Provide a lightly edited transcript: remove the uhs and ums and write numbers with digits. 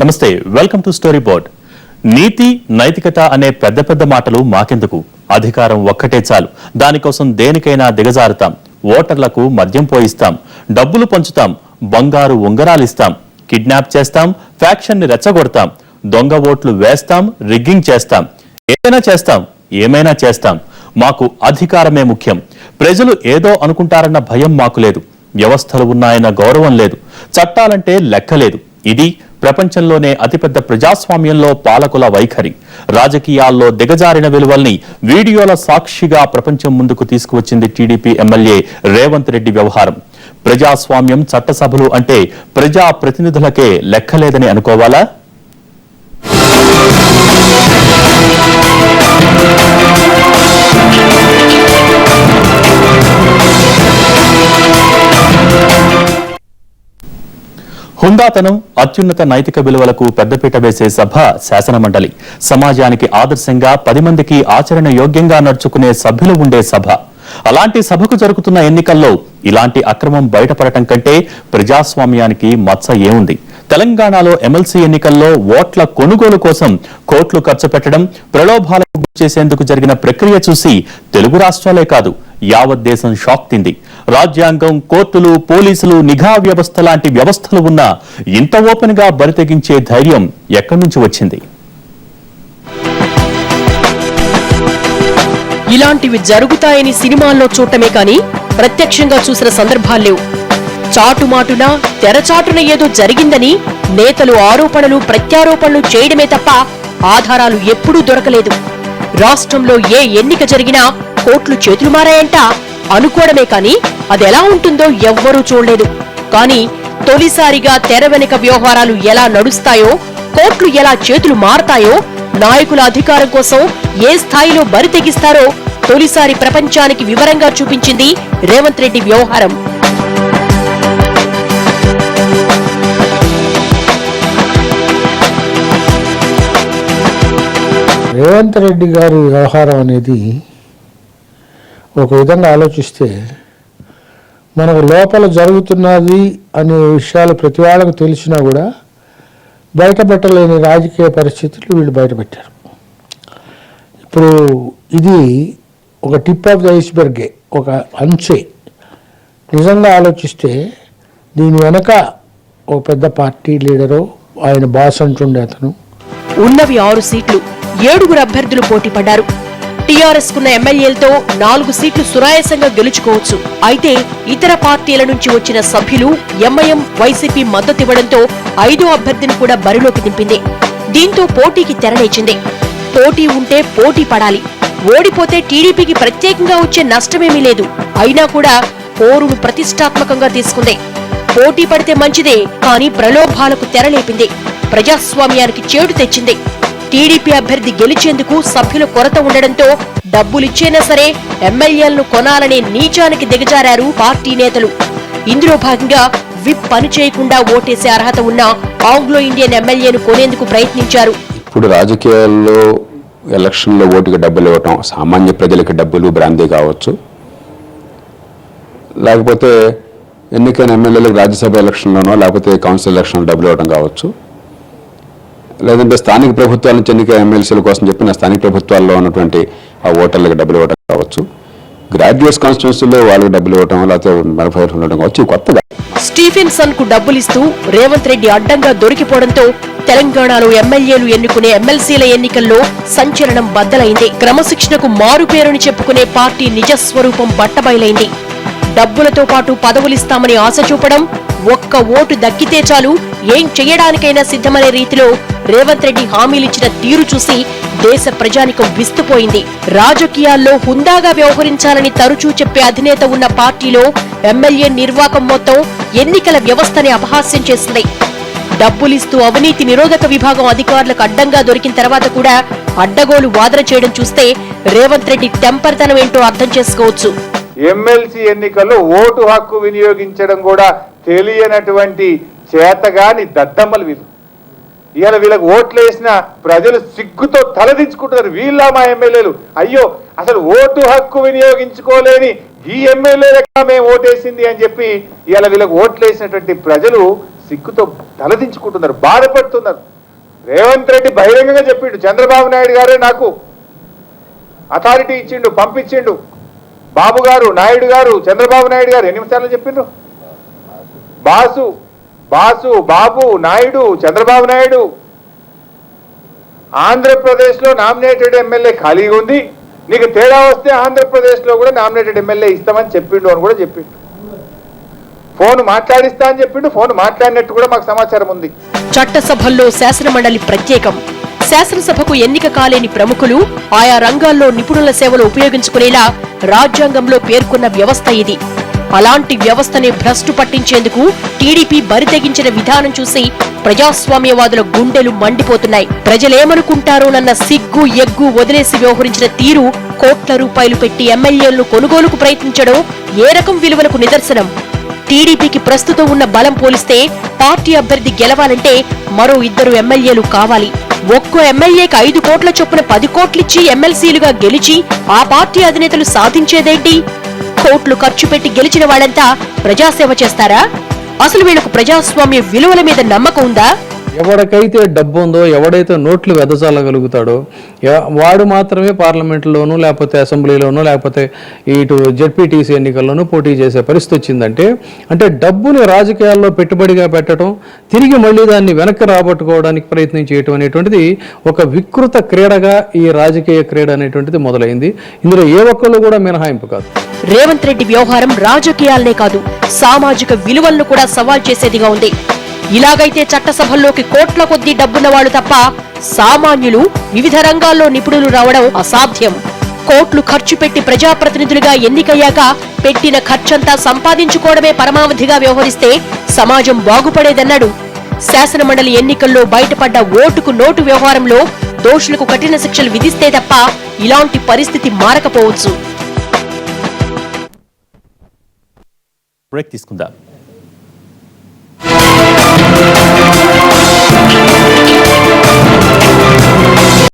నమస్తే, welcome to story board. నీతి నైతికత అనే పెద్ద పెద్ద మాటలు మాకెందుకు? అధికారం ఒక్కటే చాలు. దానికోసం దేనికైనా దిగజారుతాం. ఓటర్లకు మద్యం పోయిస్తాం, డబ్బులు పంచుతాం, బంగారు ఉంగరాలిస్తాం, కిడ్నాప్ చేస్తాం, ఫ్యాక్షన్ ని రెచ్చగొడతాం, దొంగ ఓట్లు వేస్తాం, రిగ్గింగ్ చేస్తాం, ఏమైనా చేస్తాం. మాకు అధికారమే ముఖ్యం. ప్రజలు ఏదో అనుకుంటారన్న భయం మాకు లేదు. వ్యవస్థలు ఉన్నాయన్న గౌరవం లేదు. చట్టాలంటే లెక్కలేదు. ఇది ప్రపంచంలోనే అతిపెద్ద ప్రజాస్వామ్యంలో పాలకుల వైఖరి. రాజకీయాల్లో దిగజారిన విలువల్ని వీడియోల సాక్షిగా ప్రపంచం ముందుకు తీసుకువచ్చింది టీడీపీ ఎమ్మెల్యే రేవంత్ రెడ్డి వ్యవహారం. ప్రజాస్వామ్యం, చట్టసభలు అంటే ప్రజా ప్రతినిధులకే లెక్కలేదని అనుకోవాలా? హుందాతనం, అత్యున్నత నైతిక విలువలకు పెద్దపీట వేసే సభ శాసనమండలి. సమాజానికి ఆదర్శంగా 10 మందికి ఆచరణ యోగ్యంగా నడుచుకునే సభ్యులు ఉండే సభ. అలాంటి సభకు జరుగుతున్న ఎన్నికల్లో ఇలాంటి అక్రమం బయటపడటం కంటే ప్రజాస్వామ్యానికి మచ్చ ఏముంది? తెలంగాణలో ఎమ్మెల్సీ ఎన్నికల్లో ఓట్ల కొనుగోలు కోసం కోట్లు ఖర్చు పెట్టడం, ప్రలోభాలకు చేసేందుకు జరిగిన ప్రక్రియ చూసి తెలుగు రాష్ట్రాలే కాదు, యావత్ దేశం షాక్ తింది. రాజ్యాంగం, కోర్టులు, పోలీసులు, నిఘా వ్యవస్థ లాంటి వ్యవస్థలు ఉన్నా ఇంత ఓపెన్ గా బరితెగించే ధైర్యం ఎక్కడి నుంచి వచ్చింది? ఇలాంటివి జరుగుతాయని సినిమాల్లో చూడటమే కానీ ప్రత్యక్షంగా చూసిన సందర్భాల్లేవు. చాటుమాటున, తెరచాటున ఏదో జరిగిందని నేతలు ఆరోపణలు, ప్రత్యారోపణలు చేయడమే తప్ప ఆధారాలు ఎప్పుడూ దొరకలేదు. రాష్ట్రంలో ఏ ఎన్నిక జరిగినా కోట్లు చేతులు మారాయంట అనుకోవడమే కానీ అదెలా ఉంటుందో ఎవ్వరూ చూడలేదు. కానీ తొలిసారిగా తెర వెనుక వ్యవహారాలు ఎలా నడుస్తాయో, కోట్లు ఎలా చేతులు మారతాయో, నాయకుల అధికారం కోసం ఏ స్థాయిలో బరి తెగిస్తారో తొలిసారి ప్రపంచానికి వివరంగా చూపించింది రేవంత్ రెడ్డి వ్యవహారం. రేవంత్ రెడ్డి గారి వ్యవహారం అనేది ఒక విధంగా ఆలోచిస్తే మనకు లోపల జరుగుతున్నది అనే విషయాలు ప్రతి వాళ్ళకు తెలిసినా కూడా బయటపెట్టలేని రాజకీయ పరిస్థితులు వీళ్ళు బయటపెట్టారు. ఇప్పుడు ఇది ఒక టిప్ ఆఫ్ ద ఐస్బర్గే, ఒక అంచే. నిజంగా ఆలోచిస్తే దీని వెనక ఒక పెద్ద పార్టీ లీడరు, ఆయన బాస్ అంటుండే అతను. ఉన్నవి 6 సీట్లు, 7 అభ్యర్థులు పోటీ పడ్డారు. టీఆర్ఎస్ కున్న ఎమ్మెల్యేలతో 4 సీట్లు సునాయాసంగా గెలుచుకోవచ్చు. అయితే ఇతర పార్టీల నుంచి వచ్చిన సభ్యులు ఎంఐఎం, వైసీపీ మద్దతివ్వడంతో 5వ అభ్యర్థిని కూడా బరిలోకి దింపింది. దీంతో పోటీకి తెరలేచింది. పోటీ ఉంటే పోటీ పడాలి. ఓడిపోతే టీడీపీకి ప్రత్యేకంగా వచ్చే నష్టమేమీ లేదు. అయినా కూడా పోరును ప్రతిష్టాత్మకంగా తీసుకుంది. పోటీ పడితే మంచిదే, కానీ ప్రలోభాలకు తెరలేపింది. ప్రజాస్వామ్యానికి చేటు తెచ్చింది. టీడీపీ అభ్యర్థి గెలిచేందుకు సభ్యుల కొరత ఉండడంతో డబ్బులిచ్చేనా సరే ఎమ్మెల్యేలను కొనాలనే నీచానికి దిగజారారు పార్టీ నేతలు. ఇందులో భాగంగా విప్ పని చేయకుండా ఓటేసే అర్హత ఉన్న ఆంగ్లో ఇండియన్ ఎమ్మెల్యేను కొనేందుకు ప్రయత్నించారు. ఇప్పుడు రాజకీయాల్లో ఎలక్షన్లో ఓటుకి డబ్బులు ఇవ్వటం, సామాన్య ప్రజలకి డబ్బులు బ్రాందీ కావచ్చు, లేకపోతే ఎన్నికైన ఎమ్మెల్యేలకు రాజ్యసభ ఎలక్షన్లోనో లేకపోతే కౌన్సిల్ ఎలక్షన్లో డబ్బులు ఇవ్వడం కావచ్చు, లేదంటే స్థానిక ప్రభుత్వాల నుంచి ఎన్నికైన ఎమ్మెల్సీల కోసం చెప్పిన స్థానిక ప్రభుత్వాల్లో ఉన్నటువంటి ఆ ఓటర్లకు డబ్బులు ఇవ్వడం కావచ్చు, గ్రాడ్యుయేట్స్ కాన్స్టిట్యూన్సీలో వాళ్ళకి డబ్బులు ఇవ్వడం, లేకపోతే మరొక ఉండడం కావచ్చు. కొత్తగా స్టీఫెన్సన్ కు డబ్బులిస్తూ రేవంత్ రెడ్డి అడ్డంగా దొరికిపోవడంతో తెలంగాణలో ఎమ్మెల్యేలు ఎన్నుకునే ఎమ్మెల్సీల ఎన్నికల్లో సంచలనం బద్దలైంది. క్రమశిక్షణకు మారుపేరుని చెప్పుకునే పార్టీ నిజస్వరూపం బట్టబయలైంది. డబ్బులతో పాటు పదవులిస్తామని ఆశ చూపడం, ఒక్క ఓటు దక్కితే చాలు ఏం చెయ్యడానికైనా సిద్ధమనే రీతిలో రేవంత్ రెడ్డి హామీలిచ్చిన తీరు చూసి దేశ ప్రజానికం విస్తుపోయింది. రాజకీయాల్లో హుందాగా వ్యవహరించాలని తరచూ చెప్పే అధినేత ఉన్న పార్టీలో ఎమ్మెల్యే నిర్వాకం మొత్తం ఎన్నికల వ్యవస్థని అపహాస్యం చేసింది. డబ్బులిస్తూ అవినీతి నిరోధక విభాగం అధికారులకు అడ్డంగా దొరికిన తర్వాత కూడా అడ్డగోలు వాదన చేయడం చూస్తే రేవంత్ రెడ్డి టెంపర్తనం ఏంటో అర్థం చేసుకోవచ్చు. ఎమ్మెల్సీ ఎన్నికల్లో ఓటు హక్కు వినియోగించడం కూడా తెలియనటువంటి చేతగాని దద్దమ్మలు వీళ్ళు. ఇవాళ వీళ్ళకి ఓట్లు వేసిన ప్రజలు సిగ్గుతో తలదించుకుంటున్నారు. వీళ్ళ మా ఎమ్మెల్యేలు, అయ్యో అసలు ఓటు హక్కు వినియోగించుకోలేని ఈ ఎమ్మెల్యేలకి మేము ఓటేసింది అని చెప్పి ఇవాళ వీళ్ళకి ఓట్లు వేసినటువంటి ప్రజలు సిగ్గుతో తలదించుకుంటున్నారు, బాధపడుతున్నారు. రేవంత్ రెడ్డి బహిరంగంగా చెప్పిండు, చంద్రబాబు నాయుడు గారే నాకు అథారిటీ ఇచ్చిండు, పంపించిండు. బాబు గారు, నాయుడు గారు, చంద్రబాబు నాయుడు గారు ఎన్నిసార్లు చెప్పిండ్రు? బాసు, బాబు, నాయుడు, చంద్రబాబు నాయుడు. ఆంధ్రప్రదేశ్లో నామినేటెడ్ ఎమ్మెల్యే ఖాళీగా ఉంది, నీకు తేడా వస్తే ఆంధ్రప్రదేశ్లో కూడా నామినేటెడ్ ఎమ్మెల్యే ఇస్తామని చెప్పిండు అని కూడా చెప్పిండు. ఫోన్ మాట్లాడిస్తా అని చెప్పిండు, ఫోన్ మాట్లాడినట్టు కూడా మాకు సమాచారం ఉంది. చట్టసభల్లో శాసనమండలి ప్రత్యేకం. శాసనసభకు ఎన్నిక కాలేని ప్రముఖులు ఆయా రంగాల్లో నిపుణుల సేవలు ఉపయోగించుకునేలా రాజ్యాంగంలో పేర్కొన్న వ్యవస్థ ఇది. అలాంటి వ్యవస్థని భ్రష్టు పట్టించేందుకు టీడీపీ బరితెగించిన విధానం చూసి ప్రజాస్వామ్యవాదుల గుండెలు మండిపోతున్నాయి. ప్రజలేమనుకుంటారోనన్న సిగ్గు ఎగ్గు వదిలేసి వ్యవహరించిన తీరు, కోట్ల రూపాయలు పెట్టి ఎమ్మెల్యేలను కొనుగోలుకు ప్రయత్నించడం ఏ రకం విలువలకు నిదర్శనం? టీడీపీకి ప్రస్తుతం ఉన్న బలం పోలిస్తే పార్టీ అభ్యర్థి గెలవాలంటే మరో 2 ఎమ్మెల్యేలు కావాలి. ఒక్కో ఎమ్మెల్యేకి 5 కోట్ల చొప్పున 10 కోట్లిచ్చి ఎమ్మెల్సీలుగా గెలిచి ఆ పార్టీ అధినేతలు సాధించేదేంటి? కోట్లు ఖర్చు పెట్టి గెలిచిన వాళ్ళంతా ప్రజాసేవ చేస్తారా? అసలు వీళ్లకు ప్రజాస్వామ్య విలువల మీద నమ్మకం ఉందా? ఎవరికైతే డబ్బు ఉందో, ఎవడైతే నోట్లు వెదజల్లగలుగుతాడో వాడు మాత్రమే పార్లమెంట్లోనూ లేకపోతే అసెంబ్లీలోనూ లేకపోతే ఇటు జెడ్పీటీసీ ఎన్నికల్లోనూ పోటీ చేసే పరిస్థితి వచ్చిందంటే, అంటే డబ్బుని రాజకీయాల్లో పెట్టుబడిగా పెట్టడం, తిరిగి మళ్ళీ దాన్ని వెనక్కి రాబట్టుకోవడానికి ప్రయత్నం చేయటం అనేటువంటిది ఒక వికృత క్రీడగా ఈ రాజకీయ క్రీడ అనేటువంటిది మొదలైంది. ఇందులో ఏ ఒక్కళ్ళు కూడా మినహాయింపు కాదు. రేవంత్ రెడ్డి వ్యవహారం రాజకీయాలనే కాదు, సామాజిక విలువలను కూడా సవాల్ చేసేదిగా ఉంది. ఇలాగైతే చట్టసభల్లోకి కోట్ల కొద్దీ డబ్బున్న వాళ్లు తప్ప సామాన్యులు, వివిధ రంగాల్లో నిపుణులు రావడం అసాధ్యం. కోట్లు ఖర్చు పెట్టి ప్రజాప్రతినిధులుగా ఎన్నికయ్యాక పెట్టిన ఖర్చంతా సంపాదించుకోవడమే పరమావధిగా వ్యవహరిస్తే సమాజం బాగుపడేదన్నాడు. శాసనమండలి ఎన్నికల్లో బయటపడ్డ ఓటుకు నోటు వ్యవహారంలో దోషులకు కఠిన శిక్షలు విధిస్తే తప్ప ఇలాంటి పరిస్థితి మారకపోవచ్చు. బ్రేక్ తీసుకుందాం.